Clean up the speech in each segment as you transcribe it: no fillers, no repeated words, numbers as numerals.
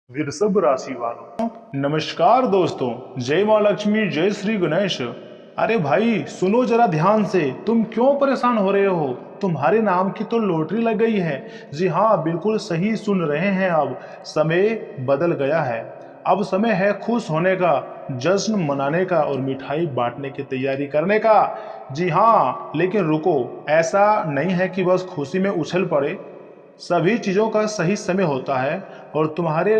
वृषभ राशि वालों, नमस्कार दोस्तों। जय माँ लक्ष्मी, जय श्री गणेश। अरे भाई सुनो जरा ध्यान से, तुम क्यों परेशान हो रहे हो? तुम्हारे नाम की तो लॉटरी लग गई है। जी हाँ, बिल्कुल सही सुन रहे हैं। अब समय बदल गया है। अब समय है खुश होने का, जश्न मनाने का और मिठाई बांटने की तैयारी करने का। जी हाँ, लेकिन रुको, ऐसा नहीं है कि बस खुशी में उछल पड़े। सभी चीज़ों का सही समय होता है और तुम्हारे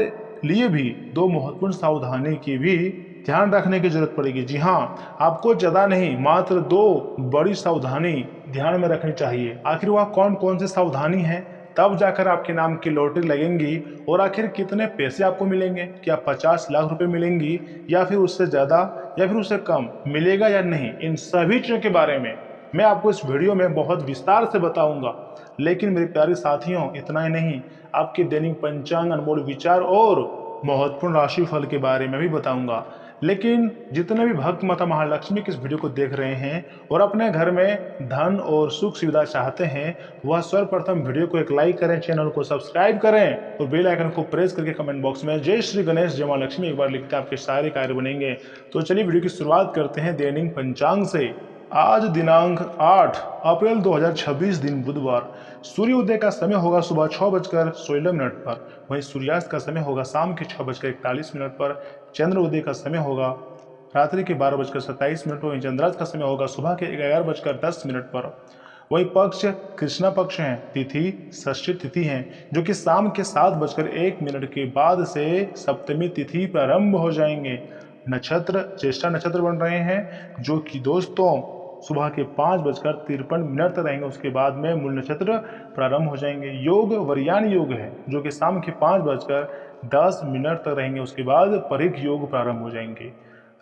लिए भी दो महत्वपूर्ण सावधानी की भी ध्यान रखने की जरूरत पड़ेगी। जी हाँ, आपको ज़्यादा नहीं, मात्र दो बड़ी सावधानी ध्यान में रखनी चाहिए। आखिर वह कौन कौन सी सावधानी है, तब जाकर आपके नाम की लॉटरी लगेंगी। और आखिर कितने पैसे आपको मिलेंगे, क्या 50 लाख रुपए मिलेंगी या फिर उससे ज़्यादा या फिर उससे कम मिलेगा या नहीं, इन सभी चीज़ों के बारे में मैं आपको इस वीडियो में बहुत विस्तार से बताऊंगा। लेकिन मेरे प्यारे साथियों, इतना ही नहीं, आपके दैनिक पंचांग, अनमोल विचार और महत्वपूर्ण राशिफल के बारे में भी बताऊंगा। लेकिन जितने भी भक्त माता महालक्ष्मी की इस वीडियो को देख रहे हैं और अपने घर में धन और सुख सुविधा चाहते हैं, वह सर्वप्रथम वीडियो को एक लाइक करें, चैनल को सब्सक्राइब करें और बेल आइकन को प्रेस करके कमेंट बॉक्स में जय श्री गणेश, जय मां लक्ष्मी एक बार लिखते आपके सारे कार्य बनेंगे। तो चलिए वीडियो की शुरुआत करते हैं दैनिक पंचांग से। आज दिनांक 8 अप्रैल 2026 दिन बुधवार। सूर्योदय का समय होगा सुबह 6:16 पर। वहीं सूर्यास्त का समय होगा शाम के 6:41 पर। चंद्र उदय का समय होगा रात्रि के 12:27 पर। वहीं चंद्रास्त का समय होगा सुबह के 11:10 पर। वही पक्ष कृष्णा पक्ष है। तिथि षष्ठी तिथि है, जो कि शाम के 7:01 के बाद से सप्तमी तिथि प्रारंभ हो जाएंगे। नक्षत्र ज्येष्ठा नक्षत्र बन रहे हैं, जो कि दोस्तों सुबह के 5:53 तक रहेंगे। उसके बाद में मूल नक्षत्र प्रारंभ हो जाएंगे। योग वरयान योग है, जो कि शाम के 5:10 तक रहेंगे। उसके बाद परिघ योग प्रारंभ हो जाएंगे।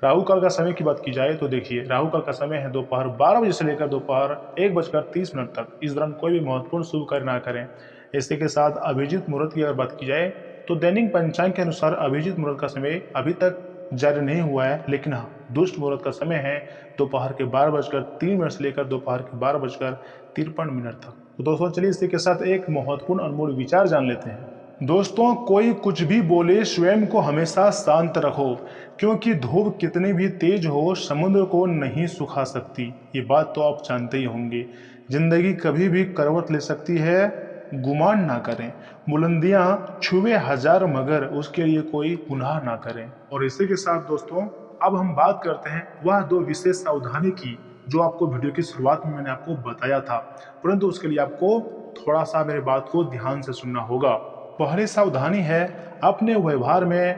राहु काल का समय की बात की जाए तो देखिए, राहु काल का समय है दोपहर 12 बजे से लेकर दोपहर 1:30 तक। इस दौरान कोई भी महत्वपूर्ण शुभ कार्य ना करें। इसी के साथ अभिजीत मुहूर्त की अगर बात की जाए तो दैनिक पंचांग के अनुसार अभिजीत मुहूर्त का समय अभी तक जारी नहीं हुआ है, लेकिन हाँ, दुष्ट मुहूर्त का समय है दोपहर के 12:03 से लेकर दोपहर के 12:53 तक। तो दोस्तों चलिए इसी के साथ एक महत्वपूर्ण अनमोल विचार जान लेते हैं। दोस्तों, कोई कुछ भी बोले, स्वयं को हमेशा शांत रखो, क्योंकि धूप कितनी भी तेज हो समुद्र को नहीं सुखा सकती। ये बात तो आप जानते ही होंगे। जिंदगी कभी भी करवट ले सकती है, गुमान ना करें। बुलंदियां छुए हजार मगर उसके लिए कोई गुनाह ना करें। और इसी के साथ दोस्तों अब हम बात करते हैं वह दो विशेष सावधानी की, जो आपको वीडियो की शुरुआत में मैंने आपको बताया था, परंतु उसके लिए आपको थोड़ा सा मेरे बात को ध्यान से सुनना होगा। पहली सावधानी है अपने व्यवहार में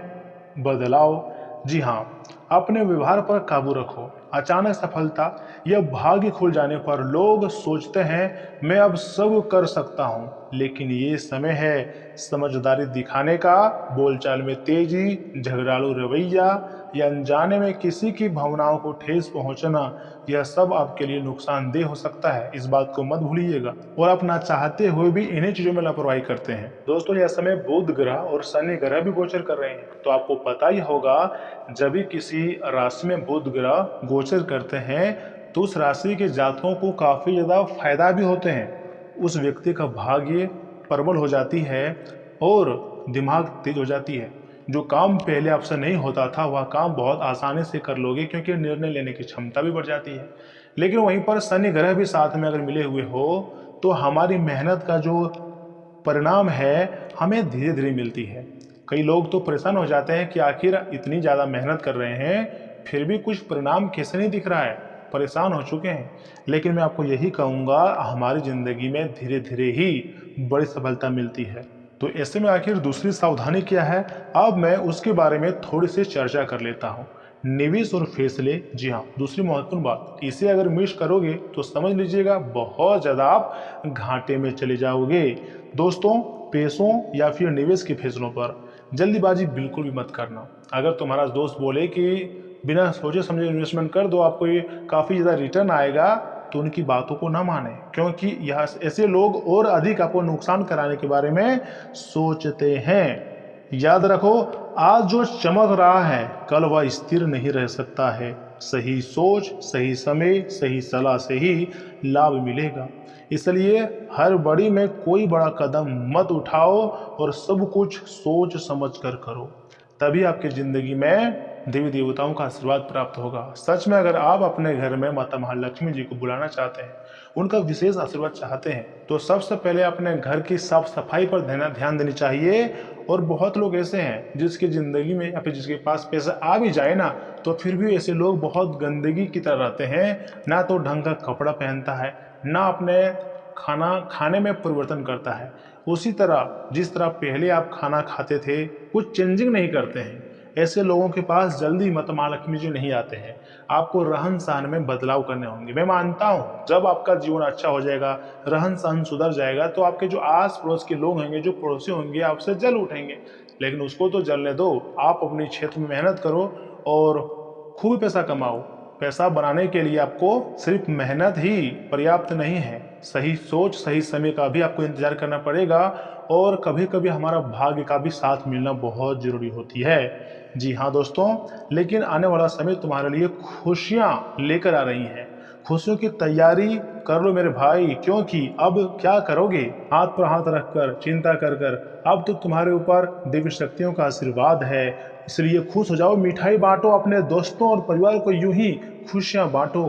बदलाव। जी हाँ, अपने व्यवहार पर काबू रखो। अचानक सफलता या भाग्य खुल जाने पर लोग सोचते हैं मैं अब सब कर सकता हूँ, लेकिन ये समय है समझदारी दिखाने का। बोलचाल में तेजी, झगड़ालू रवैया या अनजाने में किसी की भावनाओं को ठेस पहुंचना, यह सब आपके लिए नुकसानदेह हो सकता है। इस बात को मत भूलिएगा। और अपना चाहते हुए भी इन्हीं चीजों में लापरवाही करते हैं। दोस्तों, यह समय बुध ग्रह और शनि ग्रह भी गोचर कर रहे हैं, तो आपको पता ही होगा जब भी किसी राशि में बुध ग्रह गोचर करते हैं तो उस राशि के जातकों को काफी ज्यादा फायदा भी होते हैं। उस व्यक्ति का भाग्य प्रबल हो जाती है और दिमाग तेज हो जाती है। जो काम पहले आपसे नहीं होता था वह काम बहुत आसानी से कर लोगे, क्योंकि निर्णय लेने की क्षमता भी बढ़ जाती है। लेकिन वहीं पर शनि ग्रह भी साथ में अगर मिले हुए हो तो हमारी मेहनत का जो परिणाम है हमें धीरे धीरे मिलती है। कई लोग तो परेशान हो जाते हैं कि आखिर इतनी ज़्यादा मेहनत कर रहे हैं फिर भी कुछ परिणाम कैसे नहीं दिख रहा है, परेशान हो चुके हैं। लेकिन मैं आपको यही कहूँगा, हमारी ज़िंदगी में धीरे धीरे ही बड़ी सफलता मिलती है। तो ऐसे में आखिर दूसरी सावधानी क्या है, अब मैं उसके बारे में थोड़ी सी चर्चा कर लेता हूँ। निवेश और फैसले। जी हाँ, दूसरी महत्वपूर्ण बात, इसे अगर मिस करोगे तो समझ लीजिएगा बहुत ज़्यादा आप घाटे में चले जाओगे। दोस्तों, पैसों या फिर निवेश के फैसलों पर जल्दीबाजी बिल्कुल भी मत करना। अगर तुम्हारा दोस्त बोले कि बिना सोचे समझे इन्वेस्टमेंट कर दो, आपको ये काफ़ी ज़्यादा रिटर्न आएगा, तो उनकी बातों को ना माने, क्योंकि यह ऐसे लोग और अधिक आपको नुकसान कराने के बारे में सोचते हैं। याद रखो, आज जो चमक रहा है कल वह स्थिर नहीं रह सकता है। सही सोच, सही समय, सही सलाह से ही लाभ मिलेगा। इसलिए हर बड़ी में कोई बड़ा कदम मत उठाओ और सब कुछ सोच समझ कर करो, तभी आपकी जिंदगी में देवी देवताओं का आशीर्वाद प्राप्त होगा। सच में अगर आप अपने घर में माता महालक्ष्मी जी को बुलाना चाहते हैं, उनका विशेष आशीर्वाद चाहते हैं, तो सबसे पहले अपने घर की साफ सफाई पर ध्यान देनी चाहिए। और बहुत लोग ऐसे हैं जिसकी ज़िंदगी में या फिर जिसके पास पैसा आ भी जाए ना, तो फिर भी ऐसे लोग बहुत गंदगी की तरह रहते हैं। ना तो ढंग का कपड़ा पहनता है, ना अपने खाना खाने में परिवर्तन करता है। उसी तरह जिस तरह पहले आप खाना खाते थे, कुछ चेंजिंग नहीं करते हैं। ऐसे लोगों के पास जल्दी माता महालक्ष्मी जी नहीं आते हैं। आपको रहन सहन में बदलाव करने होंगे। मैं मानता हूँ जब आपका जीवन अच्छा हो जाएगा, रहन सहन सुधर जाएगा, तो आपके जो आस पड़ोस के लोग होंगे, जो पड़ोसी होंगे, आपसे जल उठेंगे। लेकिन उसको तो जलने दो। आप अपने क्षेत्र में मेहनत करो और खूब पैसा कमाओ। पैसा बनाने के लिए आपको सिर्फ मेहनत ही पर्याप्त नहीं है, सही सोच, सही समय का भी आपको इंतजार करना पड़ेगा। और कभी कभी हमारा भाग्य का भी साथ मिलना बहुत जरूरी होती है। जी हाँ दोस्तों, लेकिन आने वाला समय तुम्हारे लिए खुशियाँ लेकर आ रही है। खुशियों की तैयारी कर लो मेरे भाई, क्योंकि अब क्या करोगे? हाथ पर हाथ रखकर चिंता कर कर, अब तो तुम्हारे ऊपर देवी शक्तियों का आशीर्वाद है। इसलिए खुश हो जाओ, मिठाई बांटो, अपने दोस्तों और परिवार को यूं ही खुशियां बांटो।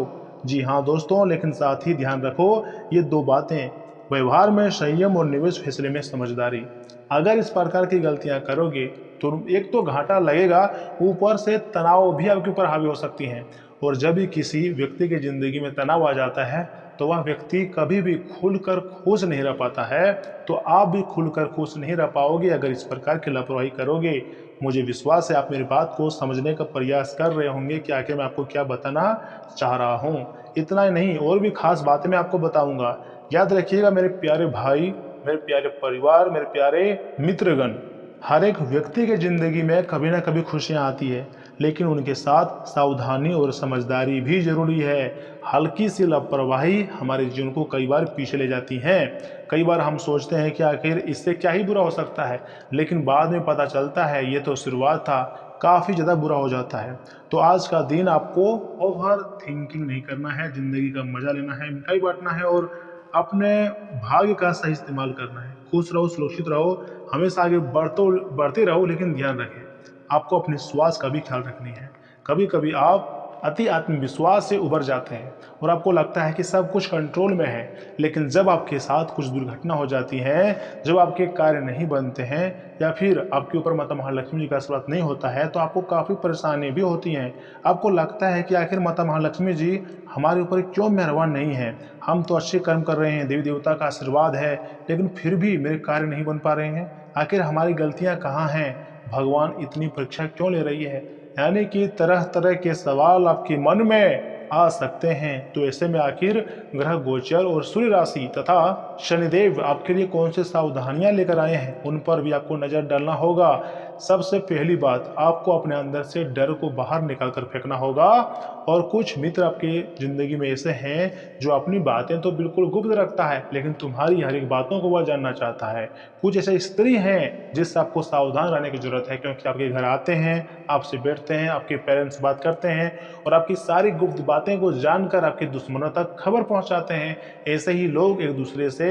जी हाँ दोस्तों, लेकिन साथ ही ध्यान रखो ये दो बातें, व्यवहार में संयम और निवेश फैसले में समझदारी। अगर इस प्रकार की गलतियां करोगे तो एक तो घाटा लगेगा, ऊपर से तनाव भी आपके ऊपर हावी हो सकती हैं। और जब भी किसी व्यक्ति की जिंदगी में तनाव आ जाता है, तो वह व्यक्ति कभी भी खुलकर खुश नहीं रह पाता है। तो आप भी खुलकर खुश नहीं रह पाओगे अगर इस प्रकार की लापरवाही करोगे। मुझे विश्वास है आप मेरी बात को समझने का प्रयास कर रहे होंगे कि आखिर मैं आपको क्या बताना चाह रहा हूँ। इतना ही नहीं, और भी खास बातें मैं आपको बताऊंगा। याद रखिएगा मेरे प्यारे भाई, मेरे प्यारे परिवार, मेरे प्यारे मित्रगण, हर एक व्यक्ति की जिंदगी में कभी ना कभी खुशियां आती है, लेकिन उनके साथ सावधानी और समझदारी भी जरूरी है। हल्की सी लापरवाही हमारे जीवन को कई बार पीछे ले जाती है। कई बार हम सोचते हैं कि आखिर इससे क्या ही बुरा हो सकता है, लेकिन बाद में पता चलता है ये तो शुरुआत था, काफ़ी ज़्यादा बुरा हो जाता है। तो आज का दिन आपको ओवर थिंकिंग नहीं करना है, ज़िंदगी का मज़ा लेना है, मिठाई बांटना है और अपने भाग्य का सही इस्तेमाल करना है। खुश रहो, सुरक्षित रहो, हमेशा आगे बढ़ते रहो, लेकिन ध्यान रखें आपको अपने स्वास्थ्य का भी ख्याल रखनी है। कभी कभी आप अति आत्मविश्वास से उबर जाते हैं और आपको लगता है कि सब कुछ कंट्रोल में है, लेकिन जब आपके साथ कुछ दुर्घटना हो जाती है, जब आपके कार्य नहीं बनते हैं या फिर आपके ऊपर माता महालक्ष्मी जी का आशीर्वाद नहीं होता है, तो आपको काफ़ी परेशानी भी होती हैं। आपको लगता है कि आखिर माता महालक्ष्मी जी हमारे ऊपर क्यों मेहरबान नहीं है, हम तो अच्छे कर्म कर रहे हैं, देवी देवता का आशीर्वाद है, लेकिन फिर भी मेरे कार्य नहीं बन पा रहे हैं। आखिर हमारी गलतियाँ कहाँ हैं? भगवान इतनी परीक्षा क्यों ले रही है? यानी कि तरह तरह के सवाल आपके मन में आ सकते हैं। तो ऐसे में आखिर ग्रह गोचर और सूर्य राशि तथा शनिदेव आपके लिए कौन से सावधानियां लेकर आए हैं, उन पर भी आपको नजर डालना होगा। सबसे पहली बात, आपको अपने अंदर से डर को बाहर निकाल कर फेंकना होगा। और कुछ मित्र आपके जिंदगी में ऐसे हैं जो अपनी बातें तो बिल्कुल गुप्त रखता है, लेकिन तुम्हारी हर एक बातों को वह जानना चाहता है। कुछ ऐसे स्त्री हैं जिससे आपको सावधान रहने की जरूरत है, क्योंकि आपके घर आते हैं, आपसे बैठते हैं, आपके पेरेंट्स बात करते हैं और आपकी सारी गुप्त बातें को जानकर आपके दुश्मनों तक खबर पहुंचाते हैं। ऐसे ही लोग एक दूसरे से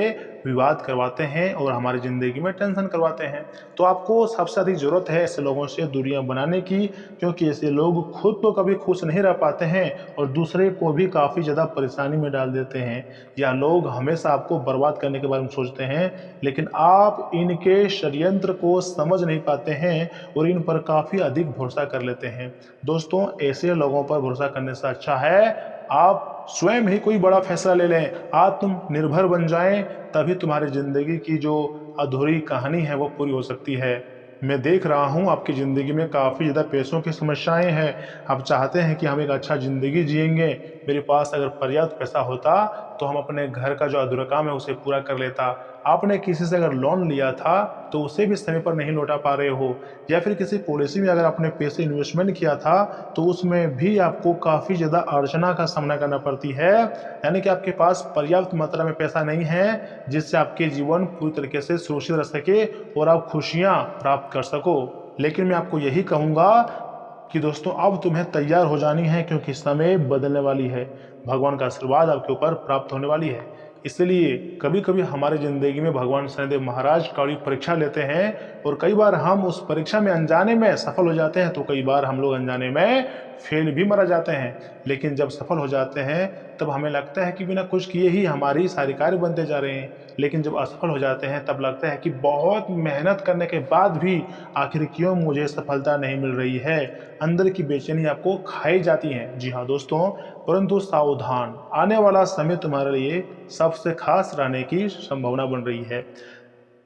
विवाद करवाते हैं और हमारी ज़िंदगी में टेंशन करवाते हैं। तो आपको सबसे अधिक ज़रूरत है ऐसे लोगों से दूरियां बनाने की, क्योंकि ऐसे लोग खुद तो कभी खुश नहीं रह पाते हैं और दूसरे को भी काफ़ी ज़्यादा परेशानी में डाल देते हैं। या लोग हमेशा आपको बर्बाद करने के बारे में सोचते हैं, लेकिन आप इनके षड्यंत्र को समझ नहीं पाते हैं और इन पर काफ़ी अधिक भरोसा कर लेते हैं। दोस्तों, ऐसे लोगों पर भरोसा करने से अच्छा है आप स्वयं ही कोई बड़ा फैसला ले लें, आत्मनिर्भर बन जाएं, तभी तुम्हारी जिंदगी की जो अधूरी कहानी है वो पूरी हो सकती है। मैं देख रहा हूँ आपकी ज़िंदगी में काफ़ी ज़्यादा पैसों की समस्याएं हैं। आप चाहते हैं कि हम एक अच्छा ज़िंदगी जिएंगे, मेरे पास अगर पर्याप्त पैसा होता तो हम अपने घर का जो अधूरा काम है उसे पूरा कर लेता। आपने किसी से अगर लोन लिया था तो उसे भी समय पर नहीं लौटा पा रहे हो, या फिर किसी पॉलिसी में अगर आपने पैसे इन्वेस्टमेंट किया था तो उसमें भी आपको काफ़ी ज़्यादा अड़चना का सामना करना पड़ती है। यानी कि आपके पास पर्याप्त मात्रा में पैसा नहीं है जिससे आपके जीवन पूरी तरीके से सुरक्षित रह सके और आप खुशियाँ प्राप्त कर सको। लेकिन मैं आपको यही कहूँगा, कि दोस्तों अब तुम्हें तैयार हो जानी है, क्योंकि समय बदलने वाली है। भगवान का आशीर्वाद आपके ऊपर प्राप्त होने वाली है। इसलिए कभी कभी हमारी जिंदगी में भगवान शनिदेव महाराज कड़ी परीक्षा लेते हैं, और कई बार हम उस परीक्षा में अनजाने में सफल हो जाते हैं, तो कई बार हम लोग अनजाने में फेल भी मारा जाते हैं। लेकिन जब सफल हो जाते हैं तब हमें लगता है कि बिना कुछ किए ही हमारी सारी कार्य बनते जा रहे हैं। लेकिन जब असफल हो जाते हैं तब लगता है कि बहुत मेहनत करने के बाद भी आखिर क्यों मुझे सफलता नहीं मिल रही है। अंदर की बेचैनी आपको खाई जाती है। जी हाँ दोस्तों, परंतु सावधान, आने वाला समय तुम्हारे लिए सबसे खास रहने की संभावना बन रही है।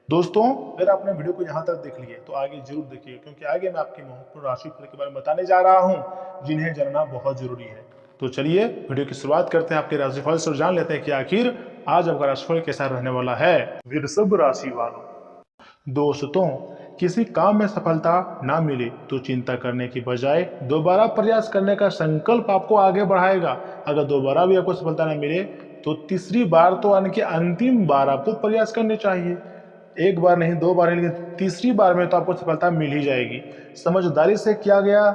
दोस्तों, अगर आपने वीडियो को यहाँ तक देख लिया तो आगे जरूर देखिए, क्योंकि आगे मैं आपके महत्वपूर्ण राशिफल के बारे में बताने जा रहा हूँ, जिन्हें जानना बहुत जरूरी है। तो चलिए वीडियो की शुरुआत करते हैं आपके राशिफल से और जान लेते हैं कि आखिर आज आपका राशिफल कैसा रहने वाला है। वृषभ राशि वालों, दोस्तों, किसी काम में सफलता ना मिले तो चिंता करने की बजाय दोबारा प्रयास करने का संकल्प आपको आगे बढ़ाएगा। अगर दोबारा भी आपको सफलता ना मिले तो तीसरी बार तो यानी कि अंतिम बार आपको प्रयास करने चाहिए। एक बार नहीं, दो बार नहीं, लेकिन तीसरी बार में तो आपको सफलता मिल ही जाएगी। समझदारी से किया गया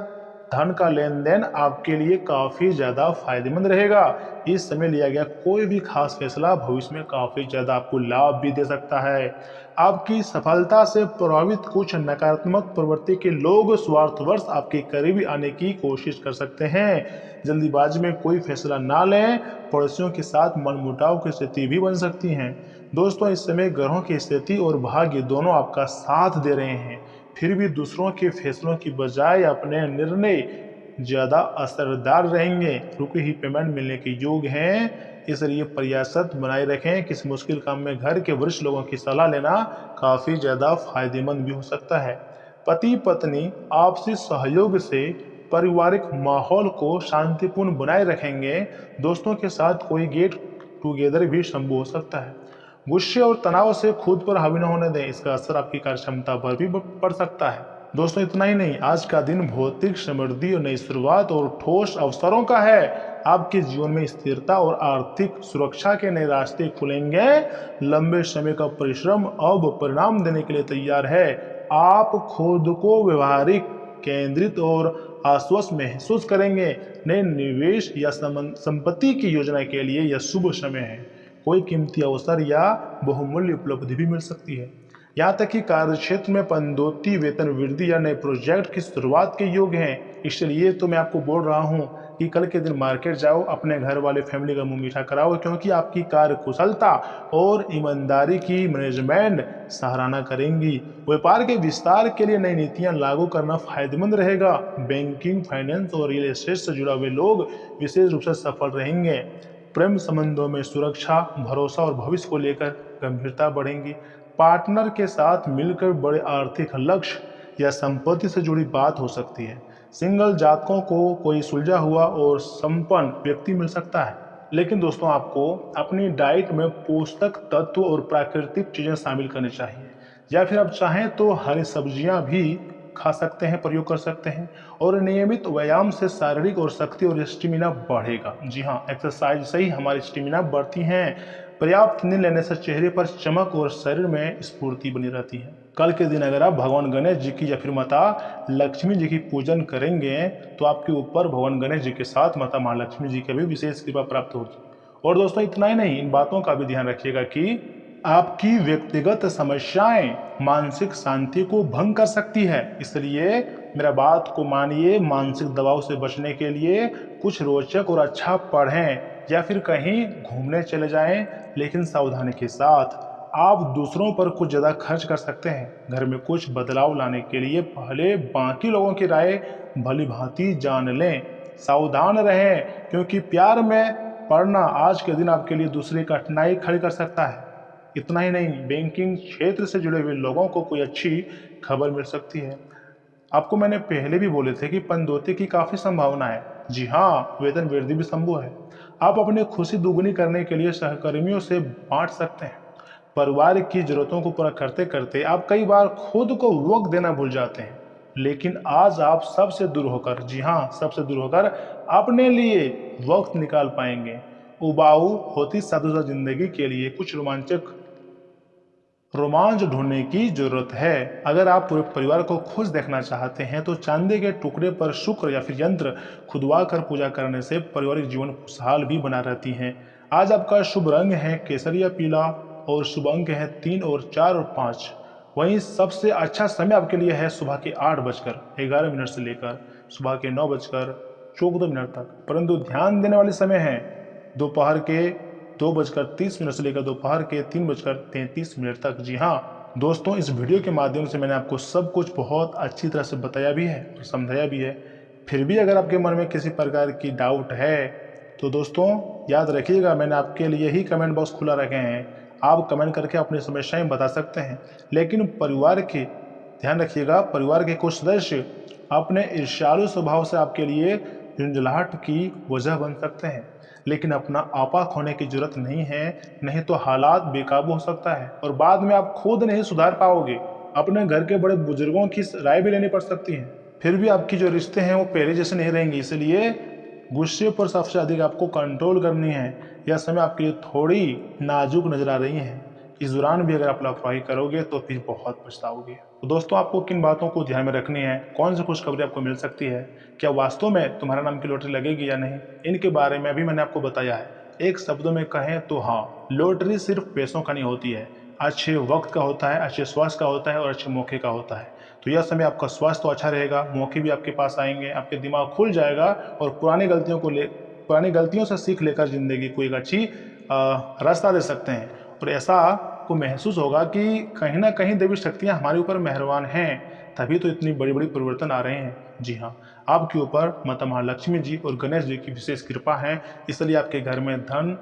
धन का लेन देन आपके लिए काफी ज्यादा फायदेमंद रहेगा। इस समय लिया गया कोई भी खास फैसला भविष्य में काफी ज्यादा आपको लाभ भी दे सकता है। आपकी सफलता से प्रभावित कुछ नकारात्मक प्रवृत्ति के लोग स्वार्थवश आपके करीब आने की कोशिश कर सकते हैं। जल्दीबाजी में कोई फैसला ना लें, पड़ोसियों के साथ मनमुटाव की स्थिति भी बन सकती है। दोस्तों, इस समय ग्रहों की स्थिति और भाग्य दोनों आपका साथ दे रहे हैं, फिर भी दूसरों के फैसलों की बजाय अपने निर्णय ज्यादा असरदार रहेंगे। रुकी हुई पेमेंट मिलने के योग हैं, इसलिए प्रयासरत बनाए रखें। किसी मुश्किल काम में घर के वरिष्ठ लोगों की सलाह लेना काफी ज्यादा फायदेमंद भी हो सकता है। पति पत्नी आपसी सहयोग से पारिवारिक माहौल को शांतिपूर्ण बनाए रखेंगे। दोस्तों के साथ कोई गेट टुगेदर भी संभव हो सकता है। गुस्से और तनाव से खुद पर हावी न होने दें, इसका असर आपकी कार्य क्षमता पर भी पड़ सकता है। दोस्तों, इतना ही नहीं, आज का दिन भौतिक समृद्धि और नई शुरुआत और ठोस अवसरों का है। आपके जीवन में स्थिरता और आर्थिक सुरक्षा के नए रास्ते खुलेंगे। लंबे समय का परिश्रम अब परिणाम देने के लिए तैयार है। आप खुद को व्यवहारिक, केंद्रित और आश्वस्त महसूस करेंगे। नए निवेश या संपत्ति की योजना के लिए यह शुभ समय है। कोई कीमती अवसर या बहुमूल्य उपलब्धि भी मिल सकती है। यहाँ तक कि कार्यक्षेत्र में पदोन्नति, वेतन वृद्धि या नए प्रोजेक्ट की शुरुआत के योग हैं। इसलिए तो मैं आपको बोल रहा हूँ कि कल के दिन मार्केट जाओ, अपने घर वाले फैमिली का मुंह मीठा कराओ, क्योंकि आपकी कार्य कुशलता और ईमानदारी की मैनेजमेंट सराहना करेंगी। व्यापार के विस्तार के लिए नई नीतियां लागू करना फायदेमंद रहेगा। बैंकिंग, फाइनेंस और रियल एस्टेट से जुड़े हुए लोग विशेष रूप से सफल रहेंगे। प्रेम संबंधों में सुरक्षा, भरोसा और भविष्य को लेकर गंभीरता बढ़ेंगी। पार्टनर के साथ मिलकर बड़े आर्थिक लक्ष्य या संपत्ति से जुड़ी बात हो सकती है। सिंगल जातकों को कोई सुलझा हुआ और संपन्न व्यक्ति मिल सकता है। लेकिन दोस्तों, आपको अपनी डाइट में पोषक तत्व और प्राकृतिक चीजें शामिल करनी चाहिए, या फिर आप चाहें तो हरी सब्जियां भी खा सकते हैं, प्रयोग कर सकते हैं। और नियमित व्यायाम से शारीरिक और शक्ति और स्टेमिना बढ़ेगा। जी हाँ, एक्सरसाइज से ही हमारी स्टेमिना बढ़ती है। पर्याप्त नींद लेने से चेहरे पर चमक और शरीर में स्फूर्ति बनी रहती है। कल के दिन अगर आप भगवान गणेश जी की या फिर माता लक्ष्मी जी की पूजन करेंगे तो आपके ऊपर भगवान गणेश जी के साथ माता महालक्ष्मी जी की भी विशेष कृपा प्राप्त होगी। और दोस्तों, इतना ही नहीं, इन बातों का भी ध्यान रखिएगा कि आपकी व्यक्तिगत समस्याएं मानसिक शांति को भंग कर सकती है। इसलिए मेरा बात को मानिए, मानसिक दबाव से बचने के लिए कुछ रोचक और अच्छा पढ़ें या फिर कहीं घूमने चले जाएं, लेकिन सावधानी के साथ। आप दूसरों पर कुछ ज़्यादा खर्च कर सकते हैं। घर में कुछ बदलाव लाने के लिए पहले बाकी लोगों की राय भली भांति जान लें। सावधान रहें, क्योंकि प्यार में पड़ना आज के दिन आपके लिए दूसरी कठिनाई खड़ी कर सकता है। इतना ही नहीं, बैंकिंग क्षेत्र से जुड़े हुए लोगों को कोई अच्छी खबर मिल सकती है। आपको मैंने पहले भी बोले थे कि पनडुब्बी की काफी संभावना है। जी हाँ, वेतन वृद्धि भी संभव है। आप अपनी खुशी दुगनी करने के लिए सहकर्मियों से बांट सकते हैं। परिवार की जरूरतों को पूरा करते करते आप कई बार खुद को वक्त देना भूल जाते हैं। लेकिन आज आप सबसे दूर होकर, जी हाँ, सबसे दूर होकर अपने लिए वक्त निकाल पाएंगे। उबाऊ होती सादा जिंदगी के लिए कुछ रोमांचक रोमांच ढूंढने की जरूरत है। अगर आप पूरे परिवार को खुश देखना चाहते हैं तो चांदी के टुकड़े पर शुक्र या फिर यंत्र खुदवा कर पूजा करने से पारिवारिक जीवन खुशहाल भी बना रहती है। आज आपका शुभ रंग है केसरिया पीला और शुभ अंक है 3 और 4 और 5। वहीं सबसे अच्छा समय आपके लिए है सुबह के 8:11 से लेकर सुबह के 9:14 तक। परंतु ध्यान देने वाले समय है दोपहर के 2:30 से लेकर दोपहर के 3:33 तक। जी हाँ दोस्तों, इस वीडियो के माध्यम से मैंने आपको सब कुछ बहुत अच्छी तरह से बताया भी है और समझाया भी है। फिर भी अगर आपके मन में किसी प्रकार की डाउट है तो दोस्तों याद रखिएगा, मैंने आपके लिए ही कमेंट बॉक्स खुला रखे हैं। आप कमेंट करके अपनी समस्याएं बता सकते हैं। लेकिन परिवार के ध्यान रखिएगा, परिवार के कुछ सदस्य अपने ईर्ष्यालु स्वभाव से आपके लिए झुंझलाहट की वजह बन सकते हैं। लेकिन अपना आपा खोने की जरूरत नहीं है, नहीं तो हालात बेकाबू हो सकता है और बाद में आप खुद नहीं सुधार पाओगे। अपने घर के बड़े बुजुर्गों की राय भी लेनी पड़ सकती है। फिर भी आपकी जो रिश्ते हैं वो पहले जैसे नहीं रहेंगे। इसलिए गुस्से पर सबसे अधिक आपको कंट्रोल करनी है। यह समय आपके लिए थोड़ी नाजुक नजर आ रही है। इस दौरान भी अगर आप लापरवाही करोगे तो फिर बहुत पछताओगे। तो दोस्तों आपको किन बातों को ध्यान में रखनी है, कौन सी खुशखबरी आपको मिल सकती है, क्या वास्तव में तुम्हारा नाम की लॉटरी लगेगी या नहीं, इनके बारे में भी मैंने आपको बताया है। एक शब्दों में कहें तो हाँ, लॉटरी सिर्फ पैसों का नहीं होती है, अच्छे वक्त का होता है, अच्छे स्वास्थ्य का होता है और अच्छे मौके का होता है। तो यह समय आपका स्वास्थ्य तो अच्छा रहेगा, मौके भी आपके पास आएंगे, आपके दिमाग खुल जाएगा और पुरानी गलतियों से सीख लेकर जिंदगी को एक अच्छी रास्ता दे सकते हैं। और ऐसा आपको महसूस होगा कि कहीं ना कहीं देवी शक्तियाँ हमारे ऊपर मेहरबान हैं, तभी तो इतनी बड़ी बड़ी परिवर्तन आ रहे हैं। जी हाँ, आपके ऊपर माता महालक्ष्मी जी और गणेश जी की विशेष कृपा है, इसलिए आपके घर में धन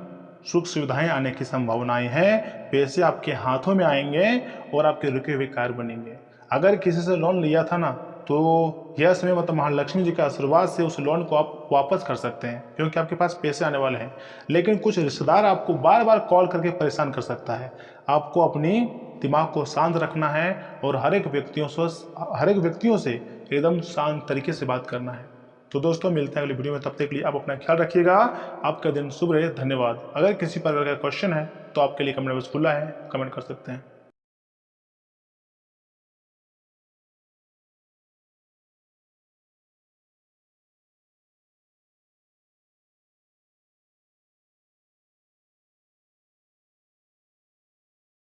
सुख सुविधाएं आने की संभावनाएं हैं। पैसे आपके हाथों में आएंगे और आपके रुके हुए कार्य बनेंगे। अगर किसी से लोन लिया था ना, तो यह समय माता महालक्ष्मी जी के आशीर्वाद से उस लोन को आप वापस कर सकते हैं, क्योंकि आपके पास पैसे आने वाले हैं। लेकिन कुछ रिश्तेदार आपको बार बार कॉल करके परेशान कर सकता है। आपको अपनी दिमाग को शांत रखना है और हर एक व्यक्तियों से एकदम शांत तरीके से बात करना है। तो दोस्तों मिलते हैं अगली वीडियो में, तब तक के लिए आप अपना ख्याल रखिएगा। आपका दिन शुभ रहे। धन्यवाद। अगर किसी प्रकार का क्वेश्चन है तो आपके लिए कमेंट बॉक्स खुला है, कमेंट कर सकते हैं।